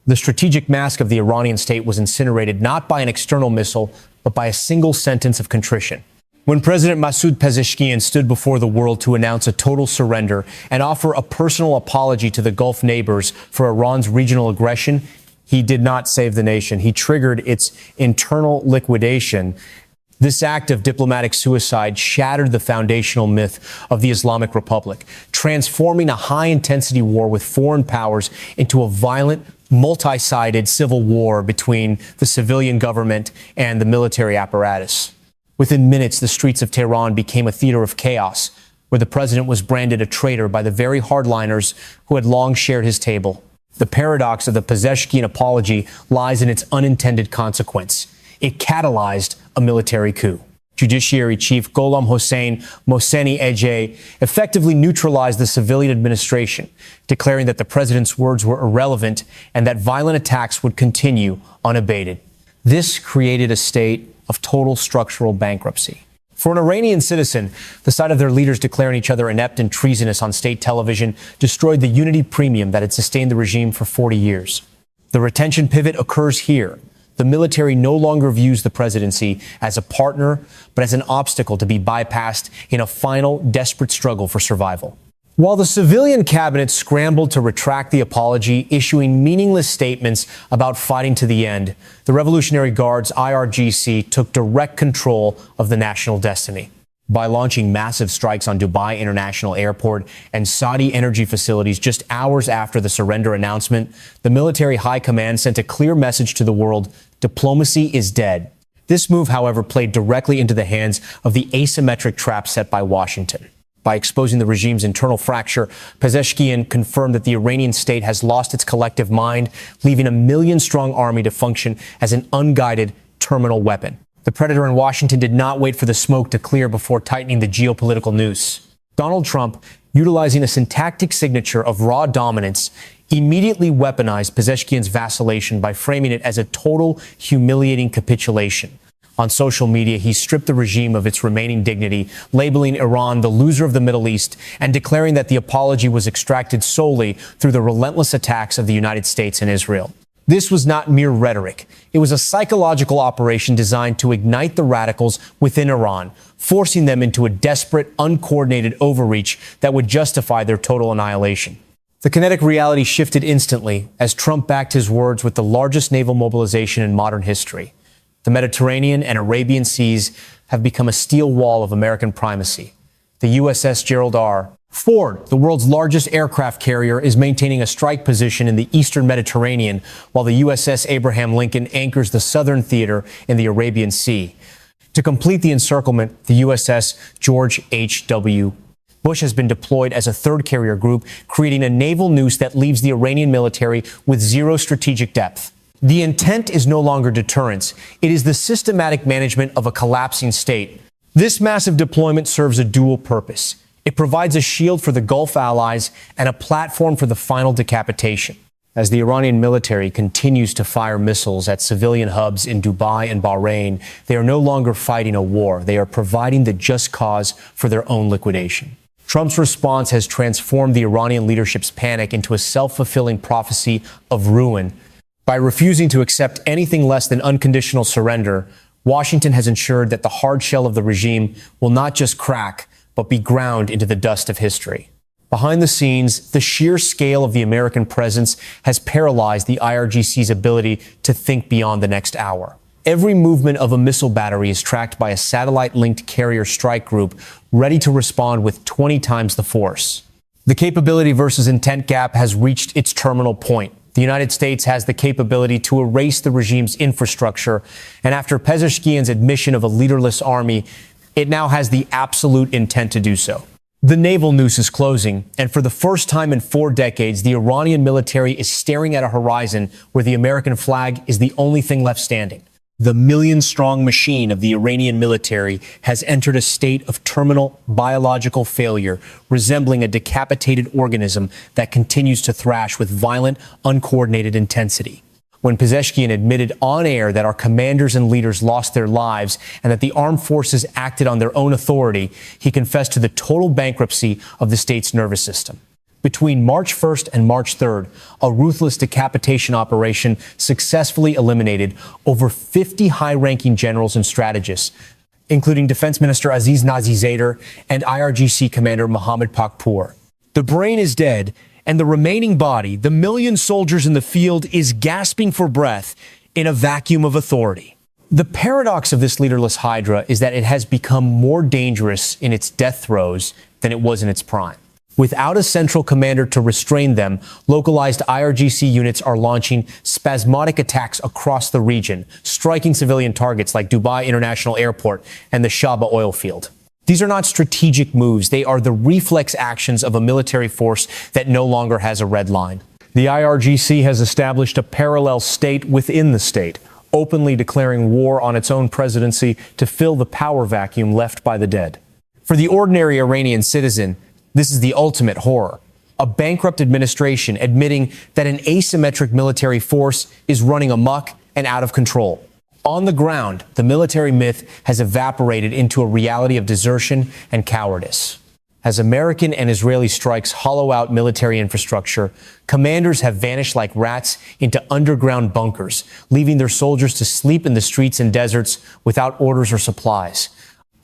The strategic mask of the Iranian state was incinerated not by an external missile, but by a single sentence of contrition. When President Pezeshkian stood before the world to announce a total surrender and offer a personal apology to the Gulf neighbors for Iran's regional aggression, he did not save the nation. He triggered its internal liquidation. This act of diplomatic suicide shattered the foundational myth of the Islamic Republic, transforming a high-intensity war with foreign powers into a violent, multi-sided civil war between the civilian government and the military apparatus. Within minutes, the streets of Tehran became a theater of chaos, where the president was branded a traitor by the very hardliners who had long shared his table. The paradox of the Pezeshkian apology lies in its unintended consequence. It catalyzed a military coup. Judiciary Chief Gholam Hossein Mohseni Ejei effectively neutralized the civilian administration, declaring that the president's words were irrelevant and that violent attacks would continue unabated. This created a state of total structural bankruptcy. For an Iranian citizen, the sight of their leaders declaring each other inept and treasonous on state television destroyed the unity premium that had sustained the regime for 40 years. The retention pivot occurs here. The military no longer views the presidency as a partner, but as an obstacle to be bypassed in a final, desperate struggle for survival. While the civilian cabinet scrambled to retract the apology, issuing meaningless statements about fighting to the end, the Revolutionary Guard's IRGC took direct control of the national destiny. By launching massive strikes on Dubai International Airport and Saudi energy facilities just hours after the surrender announcement, the military high command sent a clear message to the world: diplomacy is dead. This move, however, played directly into the hands of the asymmetric trap set by Washington. By exposing the regime's internal fracture, Pezeshkian confirmed that the Iranian state has lost its collective mind, leaving a million-strong army to function as an unguided terminal weapon. The predator in Washington did not wait for the smoke to clear before tightening the geopolitical noose. Donald Trump, utilizing a syntactic signature of raw dominance, immediately weaponized Pezeshkian's vacillation by framing it as a total, humiliating capitulation. On social media, he stripped the regime of its remaining dignity, labeling Iran the loser of the Middle East and declaring that the apology was extracted solely through the relentless attacks of the United States and Israel. This was not mere rhetoric. It was a psychological operation designed to ignite the radicals within Iran, forcing them into a desperate, uncoordinated overreach that would justify their total annihilation. The kinetic reality shifted instantly as Trump backed his words with the largest naval mobilization in modern history. The Mediterranean and Arabian seas have become a steel wall of American primacy. The USS Gerald R. Ford, the world's largest aircraft carrier, is maintaining a strike position in the eastern Mediterranean, while the USS Abraham Lincoln anchors the southern theater in the Arabian Sea. To complete the encirclement, the USS George H.W. Bush has been deployed as a third carrier group, creating a naval noose that leaves the Iranian military with zero strategic depth. The intent is no longer deterrence. It is the systematic management of a collapsing state. This massive deployment serves a dual purpose. It provides a shield for the Gulf allies and a platform for the final decapitation. As the Iranian military continues to fire missiles at civilian hubs in Dubai and Bahrain, they are no longer fighting a war. They are providing the just cause for their own liquidation. Trump's response has transformed the Iranian leadership's panic into a self-fulfilling prophecy of ruin. By refusing to accept anything less than unconditional surrender, Washington has ensured that the hard shell of the regime will not just crack, but be ground into the dust of history. Behind the scenes, the sheer scale of the American presence has paralyzed the IRGC's ability to think beyond the next hour. Every movement of a missile battery is tracked by a satellite-linked carrier strike group ready to respond with 20 times the force. The capability versus intent gap has reached its terminal point. The United States has the capability to erase the regime's infrastructure, and after Pezeshkian's admission of a leaderless army, it now has the absolute intent to do so. The naval noose is closing, and for the first time in 4 decades, the Iranian military is staring at a horizon where the American flag is the only thing left standing. The million-strong machine of the Iranian military has entered a state of terminal biological failure, resembling a decapitated organism that continues to thrash with violent, uncoordinated intensity. When Pezeshkian admitted on air that our commanders and leaders lost their lives and that the armed forces acted on their own authority, he confessed to the total bankruptcy of the state's nervous system. Between March 1st and March 3rd, a ruthless decapitation operation successfully eliminated over 50 high-ranking generals and strategists, including Defense Minister Aziz Nazizadeh and IRGC Commander Mohammad Pakpour. The brain is dead, and the remaining body, the million soldiers in the field, is gasping for breath in a vacuum of authority. The paradox of this leaderless hydra is that it has become more dangerous in its death throes than it was in its prime. Without a central commander to restrain them, localized IRGC units are launching spasmodic attacks across the region, striking civilian targets like Dubai International Airport and the Shaba oil field. These are not strategic moves. They are the reflex actions of a military force that no longer has a red line. The IRGC has established a parallel state within the state, openly declaring war on its own presidency to fill the power vacuum left by the dead. For the ordinary Iranian citizen, this is the ultimate horror. A bankrupt administration admitting that an asymmetric military force is running amok and out of control. On the ground, the military myth has evaporated into a reality of desertion and cowardice. As American and Israeli strikes hollow out military infrastructure, commanders have vanished like rats into underground bunkers, leaving their soldiers to sleep in the streets and deserts without orders or supplies.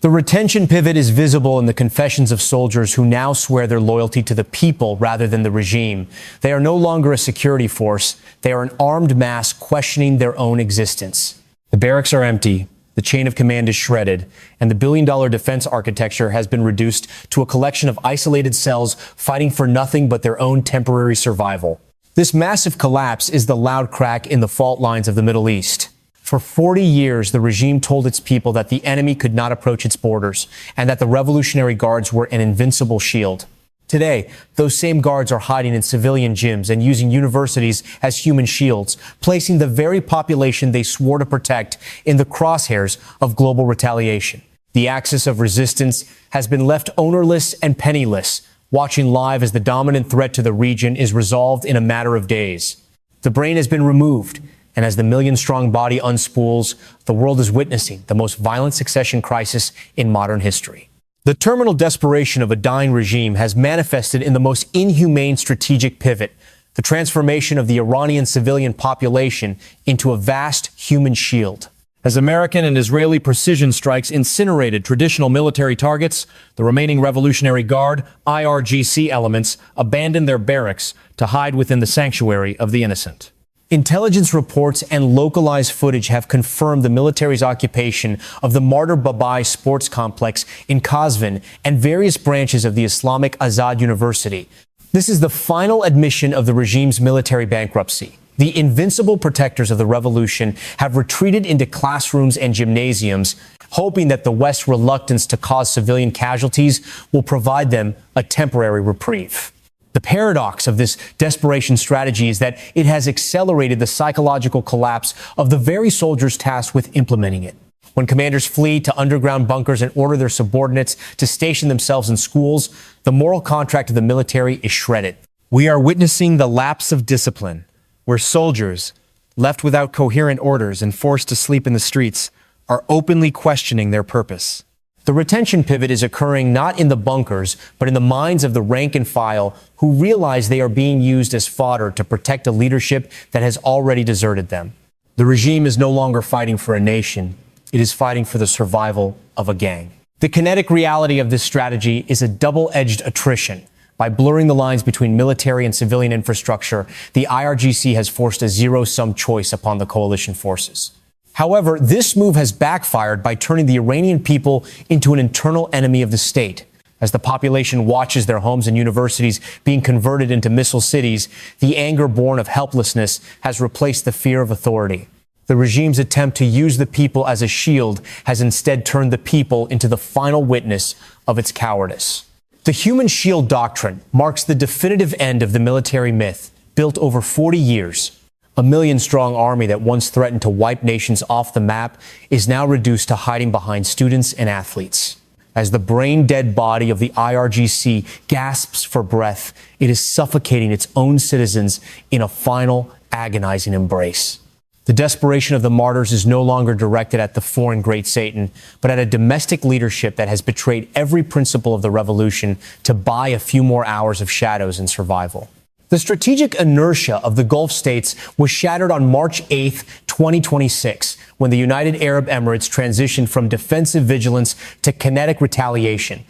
The retention pivot is visible in the confessions of soldiers who now swear their loyalty to the people rather than the regime. They are no longer a security force. They are an armed mass questioning their own existence. The barracks are empty, the chain of command is shredded, and the billion-dollar defense architecture has been reduced to a collection of isolated cells fighting for nothing but their own temporary survival. This massive collapse is the loud crack in the fault lines of the Middle East. For 40 years, the regime told its people that the enemy could not approach its borders and that the Revolutionary Guards were an invincible shield. Today, those same guards are hiding in civilian gyms and using universities as human shields, placing the very population they swore to protect in the crosshairs of global retaliation. The axis of resistance has been left ownerless and penniless, watching live as the dominant threat to the region is resolved in a matter of days. The brain has been removed, and as the million-strong body unspools, the world is witnessing the most violent succession crisis in modern history. The terminal desperation of a dying regime has manifested in the most inhumane strategic pivot, the transformation of the Iranian civilian population into a vast human shield. As American and Israeli precision strikes incinerated traditional military targets, the remaining Revolutionary Guard, IRGC elements, abandoned their barracks to hide within the sanctuary of the innocent. Intelligence reports and localized footage have confirmed the military's occupation of the Martyr Babai sports complex in Qazvin and various branches of the Islamic Azad University. This is the final admission of the regime's military bankruptcy. The invincible protectors of the revolution have retreated into classrooms and gymnasiums, hoping that the West's reluctance to cause civilian casualties will provide them a temporary reprieve. The paradox of this desperation strategy is that it has accelerated the psychological collapse of the very soldiers tasked with implementing it. When commanders flee to underground bunkers and order their subordinates to station themselves in schools, the moral contract of the military is shredded. We are witnessing the lapse of discipline, where soldiers, left without coherent orders and forced to sleep in the streets, are openly questioning their purpose. The retention pivot is occurring not in the bunkers, but in the minds of the rank and file who realize they are being used as fodder to protect a leadership that has already deserted them. The regime is no longer fighting for a nation. It is fighting for the survival of a gang. The kinetic reality of this strategy is a double-edged attrition. By blurring the lines between military and civilian infrastructure, the IRGC has forced a zero-sum choice upon the coalition forces. However, this move has backfired by turning the Iranian people into an internal enemy of the state. As the population watches their homes and universities being converted into missile cities, the anger born of helplessness has replaced the fear of authority. The regime's attempt to use the people as a shield has instead turned the people into the final witness of its cowardice. The human shield doctrine marks the definitive end of the military myth, built over 40 years. A million-strong army that once threatened to wipe nations off the map is now reduced to hiding behind students and athletes. As the brain-dead body of the IRGC gasps for breath, it is suffocating its own citizens in a final, agonizing embrace. The desperation of the martyrs is no longer directed at the foreign great Satan, but at a domestic leadership that has betrayed every principle of the revolution to buy a few more hours of shadows and survival. The strategic inertia of the Gulf states was shattered on March 8, 2026, when the United Arab Emirates transitioned from defensive vigilance to kinetic retaliation.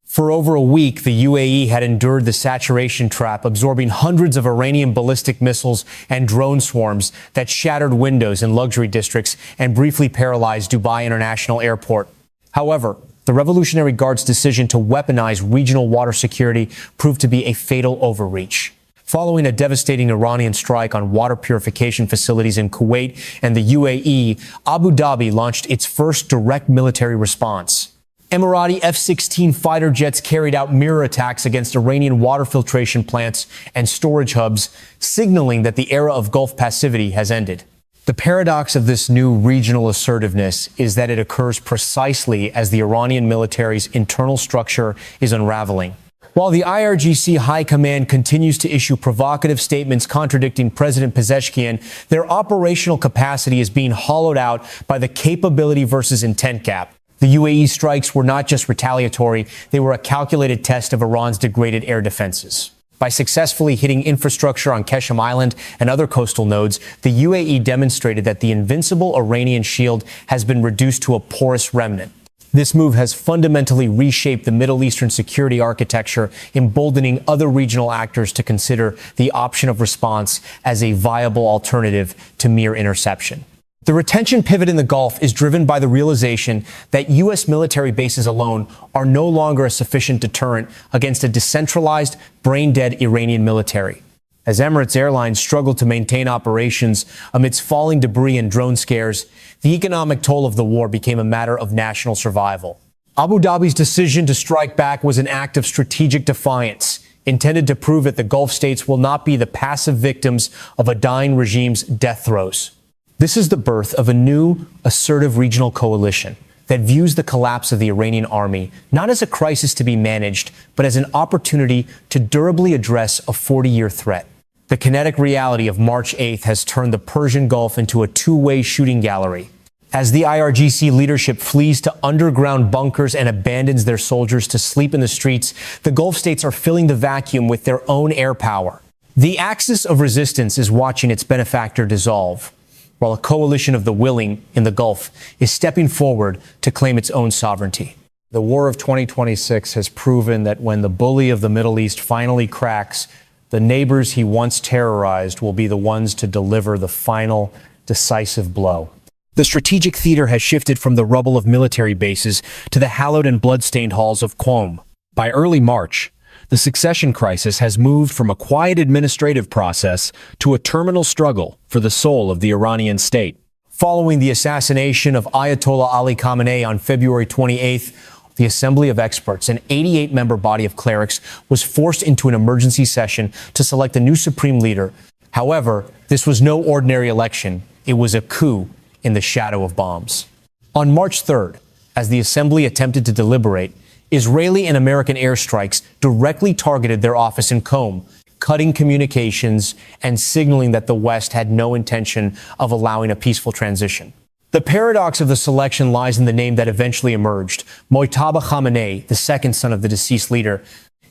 For over a week, the UAE had endured the saturation trap, absorbing hundreds of Iranian ballistic missiles and drone swarms that shattered windows in luxury districts and briefly paralyzed Dubai International Airport. However, the Revolutionary Guard's decision to weaponize regional water security proved to be a fatal overreach. Following a devastating Iranian strike on water purification facilities in Kuwait and the UAE, Abu Dhabi launched its first direct military response. Emirati F-16 fighter jets carried out mirror attacks against Iranian water filtration plants and storage hubs, signaling that the era of Gulf passivity has ended. The paradox of this new regional assertiveness is that it occurs precisely as the Iranian military's internal structure is unraveling. While the IRGC High Command continues to issue provocative statements contradicting President Pezeshkian, their operational capacity is being hollowed out by the capability versus intent gap. The UAE strikes were not just retaliatory, they were a calculated test of Iran's degraded air defenses. By successfully hitting infrastructure on Qeshm Island and other coastal nodes, the UAE demonstrated that the invincible Iranian shield has been reduced to a porous remnant. This move has fundamentally reshaped the Middle Eastern security architecture, emboldening other regional actors to consider the option of response as a viable alternative to mere interception. The retention pivot in the Gulf is driven by the realization that U.S. military bases alone are no longer a sufficient deterrent against a decentralized, brain-dead Iranian military. As Emirates Airlines struggled to maintain operations amidst falling debris and drone scares, the economic toll of the war became a matter of national survival. Abu Dhabi's decision to strike back was an act of strategic defiance, intended to prove that the Gulf states will not be the passive victims of a dying regime's death throes. This is the birth of a new, assertive regional coalition that views the collapse of the Iranian army not as a crisis to be managed, but as an opportunity to durably address a 40-year threat. The kinetic reality of March 8th has turned the Persian Gulf into a two-way shooting gallery. As the IRGC leadership flees to underground bunkers and abandons their soldiers to sleep in the streets, the Gulf states are filling the vacuum with their own air power. The axis of resistance is watching its benefactor dissolve, while a coalition of the willing in the Gulf is stepping forward to claim its own sovereignty. The war of 2026 has proven that when the bully of the Middle East finally cracks, the neighbors he once terrorized will be the ones to deliver the final, decisive blow. The strategic theater has shifted from the rubble of military bases to the hallowed and blood-stained halls of Qom. By early March, the succession crisis has moved from a quiet administrative process to a terminal struggle for the soul of the Iranian state. Following the assassination of Ayatollah Ali Khamenei on February 28th, the Assembly of Experts, an 88-member body of clerics, was forced into an emergency session to select a new supreme leader. However, this was no ordinary election. It was a coup in the shadow of bombs. On March 3rd, as the Assembly attempted to deliberate, Israeli and American airstrikes directly targeted their office in Qom, cutting communications and signaling that the West had no intention of allowing a peaceful transition. The paradox of the selection lies in the name that eventually emerged, Mojtaba Khamenei, the second son of the deceased leader.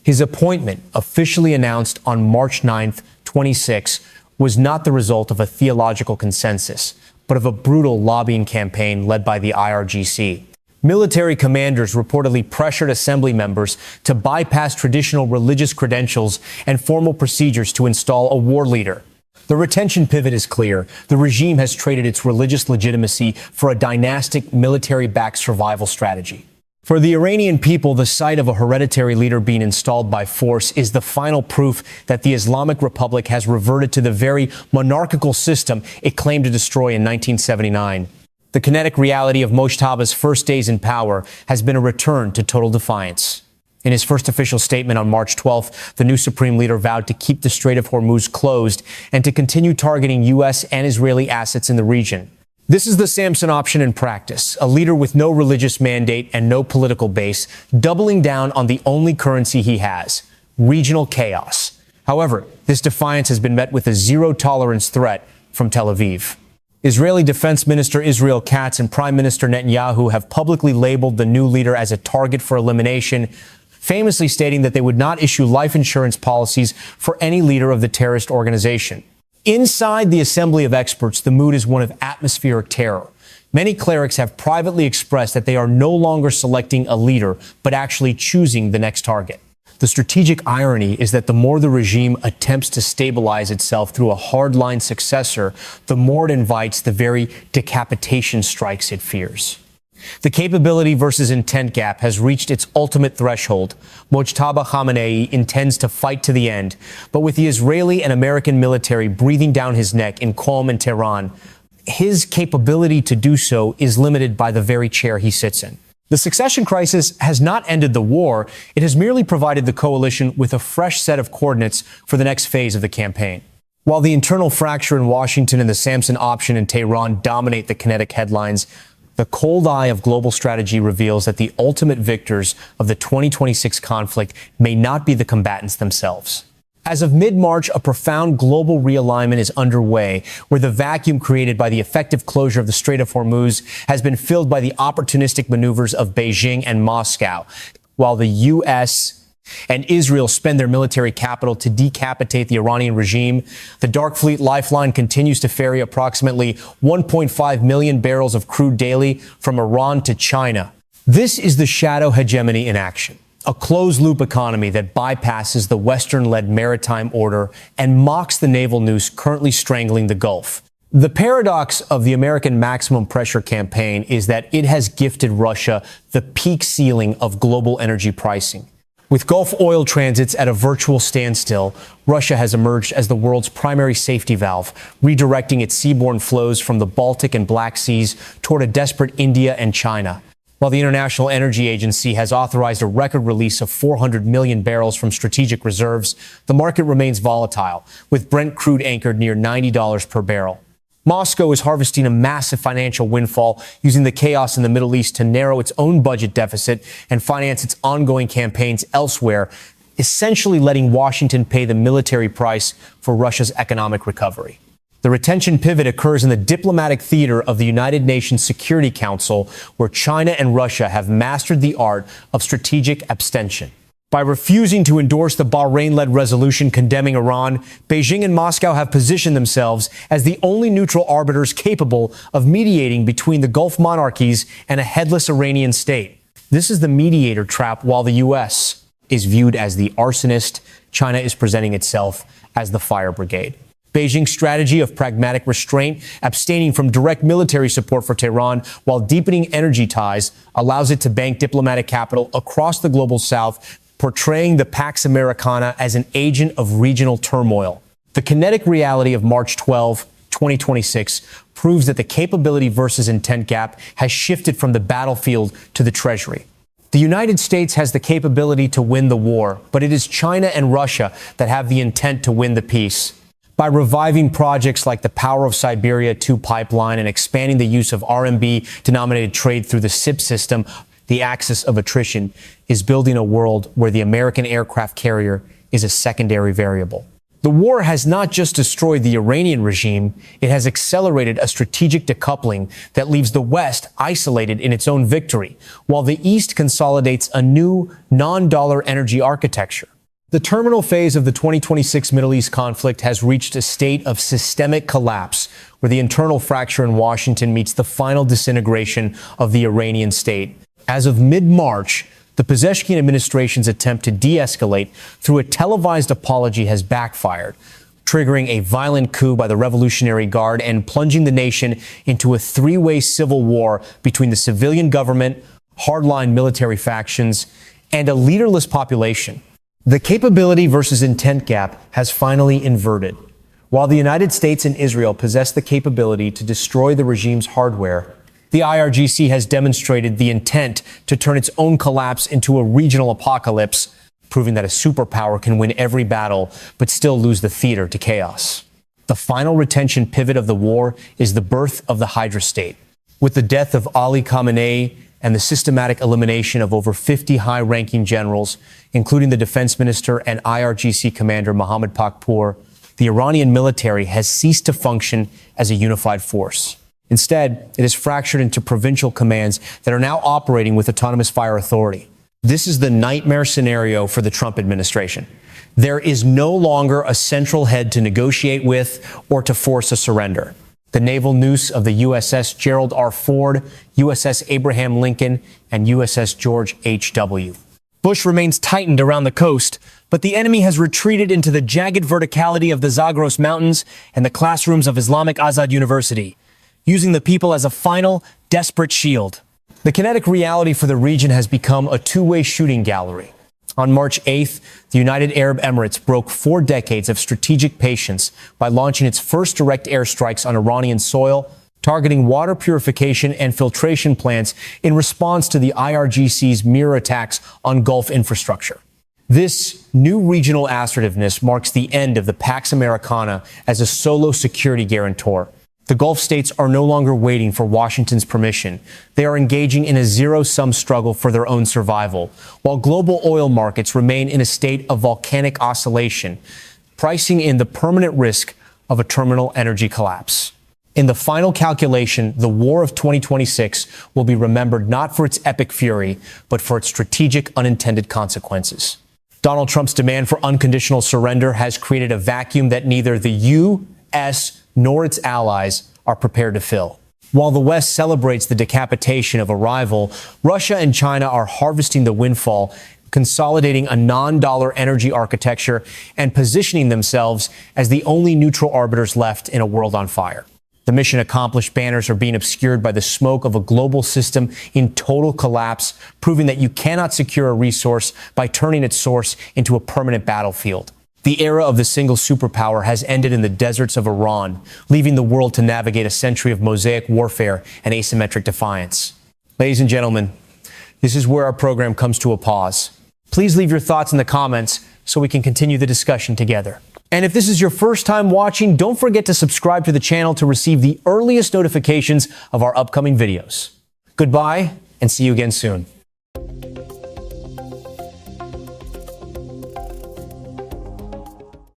His appointment, officially announced on March 9th, 26, was not the result of a theological consensus, but of a brutal lobbying campaign led by the IRGC. Military commanders reportedly pressured assembly members to bypass traditional religious credentials and formal procedures to install a war leader. The retention pivot is clear. The regime has traded its religious legitimacy for a dynastic, military-backed survival strategy. For the Iranian people, the sight of a hereditary leader being installed by force is the final proof that the Islamic Republic has reverted to the very monarchical system it claimed to destroy in 1979. The kinetic reality of Mojtaba's first days in power has been a return to total defiance. In his first official statement on March 12th, the new supreme leader vowed to keep the Strait of Hormuz closed and to continue targeting U.S. and Israeli assets in the region. This is the Samson option in practice, a leader with no religious mandate and no political base, doubling down on the only currency he has, regional chaos. However, this defiance has been met with a zero-tolerance threat from Tel Aviv. Israeli Defense Minister Israel Katz and Prime Minister Netanyahu have publicly labeled the new leader as a target for elimination, famously stating that they would not issue life insurance policies for any leader of the terrorist organization. Inside the Assembly of Experts, the mood is one of atmospheric terror. Many clerics have privately expressed that they are no longer selecting a leader, but actually choosing the next target. The strategic irony is that the more the regime attempts to stabilize itself through a hardline successor, the more it invites the very decapitation strikes it fears. The capability versus intent gap has reached its ultimate threshold. Mojtaba Khamenei intends to fight to the end, but with the Israeli and American military breathing down his neck in Qom and Tehran, his capability to do so is limited by the very chair he sits in. The succession crisis has not ended the war. It has merely provided the coalition with a fresh set of coordinates for the next phase of the campaign. While the internal fracture in Washington and the Samson option in Tehran dominate the kinetic headlines, the cold eye of global strategy reveals that the ultimate victors of the 2026 conflict may not be the combatants themselves. As of mid-March, a profound global realignment is underway, where the vacuum created by the effective closure of the Strait of Hormuz has been filled by the opportunistic maneuvers of Beijing and Moscow, while the U.S. and Israel spend their military capital to decapitate the Iranian regime. The Dark Fleet Lifeline continues to ferry approximately 1.5 million barrels of crude daily from Iran to China. This is the shadow hegemony in action. A closed-loop economy that bypasses the Western-led maritime order and mocks the naval noose currently strangling the Gulf. The paradox of the American maximum pressure campaign is that it has gifted Russia the peak ceiling of global energy pricing. With Gulf oil transits at a virtual standstill, Russia has emerged as the world's primary safety valve, redirecting its seaborne flows from the Baltic and Black Seas toward a desperate India and China. While the International Energy Agency has authorized a record release of 400 million barrels from strategic reserves, the market remains volatile, with Brent crude anchored near $90 per barrel. Moscow is harvesting a massive financial windfall, using the chaos in the Middle East to narrow its own budget deficit and finance its ongoing campaigns elsewhere, essentially letting Washington pay the military price for Russia's economic recovery. The retention pivot occurs in the diplomatic theater of the United Nations Security Council, where China and Russia have mastered the art of strategic abstention. By refusing to endorse the Bahrain-led resolution condemning Iran, Beijing and Moscow have positioned themselves as the only neutral arbiters capable of mediating between the Gulf monarchies and a headless Iranian state. This is the mediator trap. While the U.S. is viewed as the arsonist, China is presenting itself as the fire brigade. Beijing's strategy of pragmatic restraint, abstaining from direct military support for Tehran while deepening energy ties, allows it to bank diplomatic capital across the global south, portraying the Pax Americana as an agent of regional turmoil. The kinetic reality of March 12, 2026 proves that the capability versus intent gap has shifted from the battlefield to the treasury. The United States has the capability to win the war, but it is China and Russia that have the intent to win the peace. By reviving projects like the Power of Siberia 2 pipeline and expanding the use of RMB-denominated trade through the SIP system, the axis of attrition is building a world where the American aircraft carrier is a secondary variable. The war has not just destroyed the Iranian regime, it has accelerated a strategic decoupling that leaves the West isolated in its own victory, while the East consolidates a new non-dollar energy architecture. The terminal phase of the 2026 Middle East conflict has reached a state of systemic collapse, where the internal fracture in Washington meets the final disintegration of the Iranian state. As of mid-March, the Pezeshkian administration's attempt to de-escalate through a televised apology has backfired, triggering a violent coup by the Revolutionary Guard and plunging the nation into a three-way civil war between the civilian government, hardline military factions, and a leaderless population. The capability versus intent gap has finally inverted. While the United States and Israel possess the capability to destroy the regime's hardware, the IRGC has demonstrated the intent to turn its own collapse into a regional apocalypse, proving that a superpower can win every battle but still lose the theater to chaos. The final retention pivot of the war is the birth of the Hydra state. With the death of Ali Khamenei and the systematic elimination of over 50 high-ranking generals, including the defense minister and IRGC commander Mohammad Pakpour, the Iranian military has ceased to function as a unified force. Instead, it is fractured into provincial commands that are now operating with autonomous fire authority. This is the nightmare scenario for the Trump administration. There is no longer a central head to negotiate with or to force a surrender. The Naval Noose of the USS Gerald R. Ford, USS Abraham Lincoln, and USS George H.W. Bush remains tightened around the coast, but the enemy has retreated into the jagged verticality of the Zagros Mountains and the classrooms of Islamic Azad University, using the people as a final, desperate shield. The kinetic reality for the region has become a two-way shooting gallery. On March 8th, the United Arab Emirates broke 4 decades of strategic patience by launching its first direct airstrikes on Iranian soil, targeting water purification and filtration plants in response to the IRGC's mirror attacks on Gulf infrastructure. This new regional assertiveness marks the end of the Pax Americana as a solo security guarantor. The Gulf states are no longer waiting for Washington's permission. They are engaging in a zero-sum struggle for their own survival, while global oil markets remain in a state of volcanic oscillation, pricing in the permanent risk of a terminal energy collapse. In the final calculation, the war of 2026 will be remembered not for its epic fury, but for its strategic unintended consequences. Donald Trump's demand for unconditional surrender has created a vacuum that neither the U.S. nor its allies are prepared to fill. While the West celebrates the decapitation of a rival, Russia and China are harvesting the windfall, consolidating a non-dollar energy architecture and positioning themselves as the only neutral arbiters left in a world on fire. The mission accomplished banners are being obscured by the smoke of a global system in total collapse, proving that you cannot secure a resource by turning its source into a permanent battlefield. The era of the single superpower has ended in the deserts of Iran, leaving the world to navigate a century of mosaic warfare and asymmetric defiance. Ladies and gentlemen, this is where our program comes to a pause. Please leave your thoughts in the comments so we can continue the discussion together. And if this is your first time watching, don't forget to subscribe to the channel to receive the earliest notifications of our upcoming videos. Goodbye, and see you again soon.